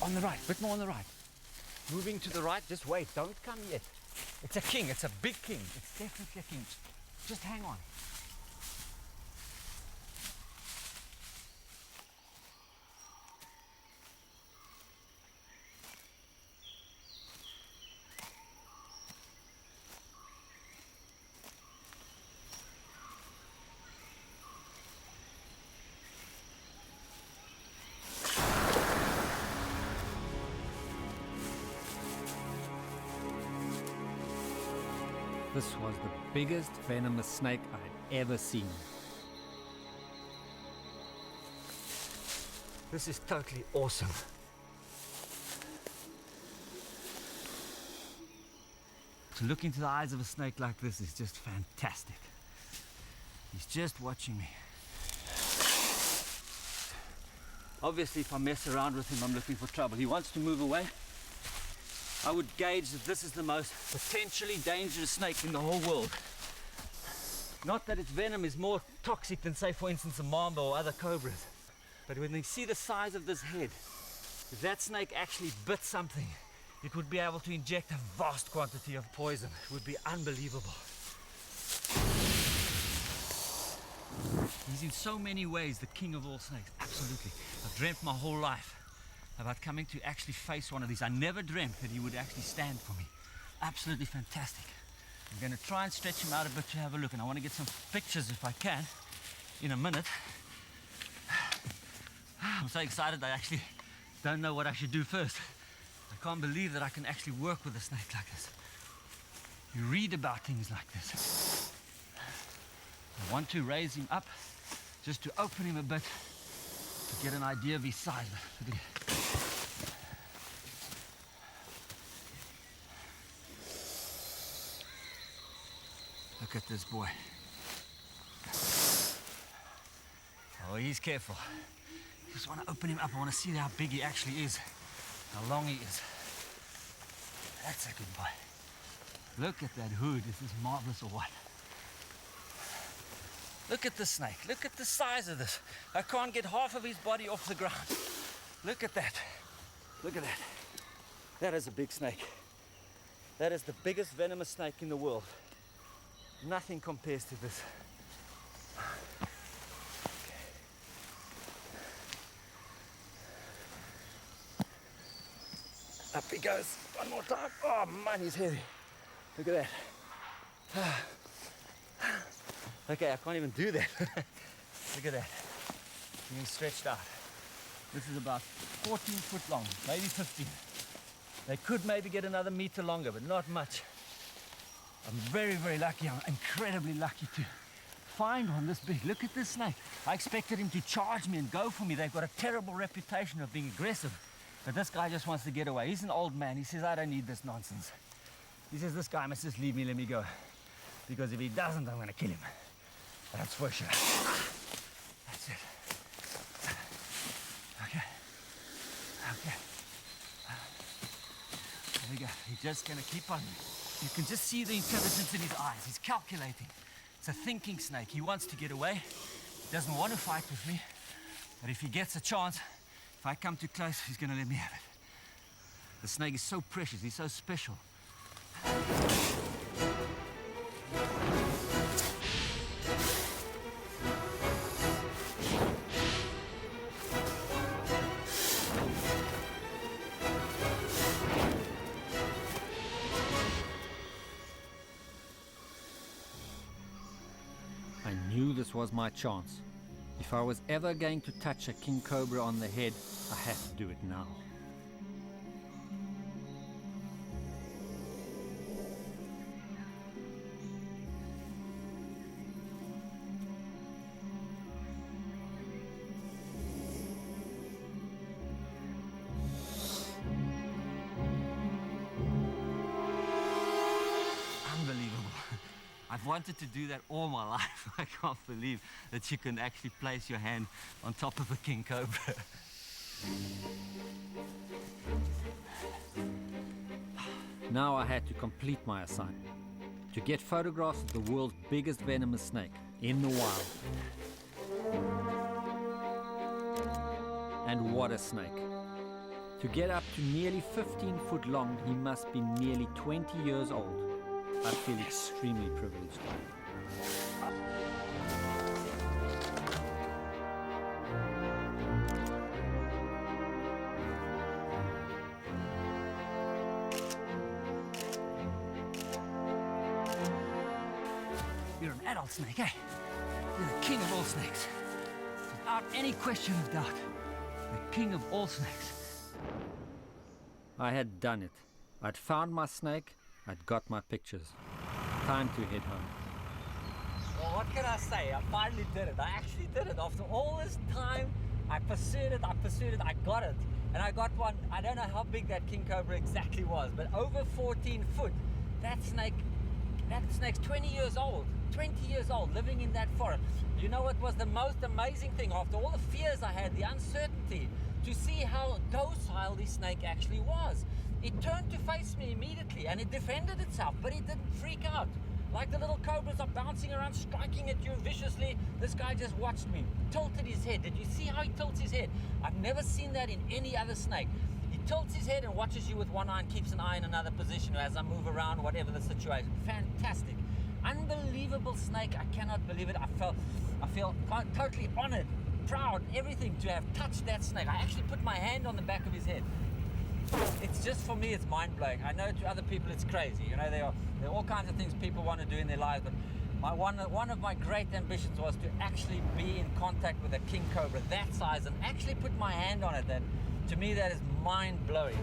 On the right, bit more on the right. Moving to the right, just wait, don't come yet. It's a king, it's a big king. It's definitely a king. Just hang on. This was the biggest venomous snake I'd ever seen. This is totally awesome. To look into the eyes of a snake like this is just fantastic. He's just watching me. Obviously, if I mess around with him, I'm looking for trouble. He wants to move away. I would gauge that this is the most potentially dangerous snake in the whole world. Not that its venom is more toxic than, say, for instance, a mamba or other cobras. But when you see the size of this head, if that snake actually bit something, it would be able to inject a vast quantity of poison. It would be unbelievable. He's in so many ways the king of all snakes, absolutely. I've dreamt my whole life about coming to actually face one of these. I never dreamt that he would actually stand for me. Absolutely fantastic. I'm going to try and stretch him out a bit to have a look, and I want to get some pictures if I can in a minute. I'm so excited I actually don't know what I should do first. I can't believe that I can actually work with a snake like this. You read about things like this. I want to raise him up just to open him a bit to get an idea of his size. Look at it. Look at this boy. Oh, he's careful. I just want to open him up. I want to see how big he actually is, how long he is. That's a good boy. Look at that hood. Is this marvelous or what? Look at the snake. Look at the size of this. I can't get half of his body off the ground. Look at that. Look at that. That is a big snake. That is the biggest venomous snake in the world. Nothing compares to this. Up he goes. One more time. Oh man, he's heavy. Look at that. Okay, I can't even do that. Look at that. Being stretched out. This is about 14 foot long, maybe 15. They could maybe get another meter longer, but not much. I'm very, very lucky. I'm incredibly lucky to find one this big. Look at this snake. I expected him to charge me and go for me. They've got a terrible reputation of being aggressive. But this guy just wants to get away. He's an old man. He says, I don't need this nonsense. He says, this guy must just leave me, let me go. Because if he doesn't, I'm going to kill him. That's for sure. That's it. Okay. Okay. There we go. He's just going to keep on. You can just see the intelligence in his eyes. He's calculating. It's a thinking snake. He wants to get away. He doesn't want to fight with me. But if he gets a chance, if I come too close, he's going to let me have it. The snake is so precious. He's so special. I knew this was my chance. If I was ever going to touch a king cobra on the head, I had to do it now. I've wanted to do that all my life. I can't believe that you can actually place your hand on top of a king cobra. Now I had to complete my assignment. To get photographs of the world's biggest venomous snake in the wild. And what a snake. To get up to nearly 15 foot long, he must be nearly 20 years old. I feel extremely privileged. You're an adult snake, eh? You're the king of all snakes. Without any question of doubt. The king of all snakes. I had done it. I'd found my snake. I'd got my pictures. Time to head home. Well, what can I say? I finally did it. I actually did it. After all this time, I pursued it, I got it. And I got one, I don't know how big that king cobra exactly was, but over 14 foot. That snake's 20 years old. 20 years old, living in that forest. You know what was the most amazing thing? After all the fears I had, the uncertainty, to see how docile this snake actually was. It turned to face me immediately and it defended itself, but it didn't freak out. Like the little cobras are bouncing around, striking at you viciously. This guy just watched me, tilted his head. Did you see how he tilts his head? I've never seen that in any other snake. He tilts his head and watches you with one eye and keeps an eye in another position as I move around, whatever the situation. Fantastic. Unbelievable snake. I cannot believe it. I feel totally honored, proud, everything to have touched that snake. I actually put my hand on the back of his head. It's just, for me, it's mind-blowing. I know to other people it's crazy. You know, there are all kinds of things people want to do in their lives, but one of my great ambitions was to actually be in contact with a king cobra that size and actually put my hand on it. That, to me, that is mind-blowing.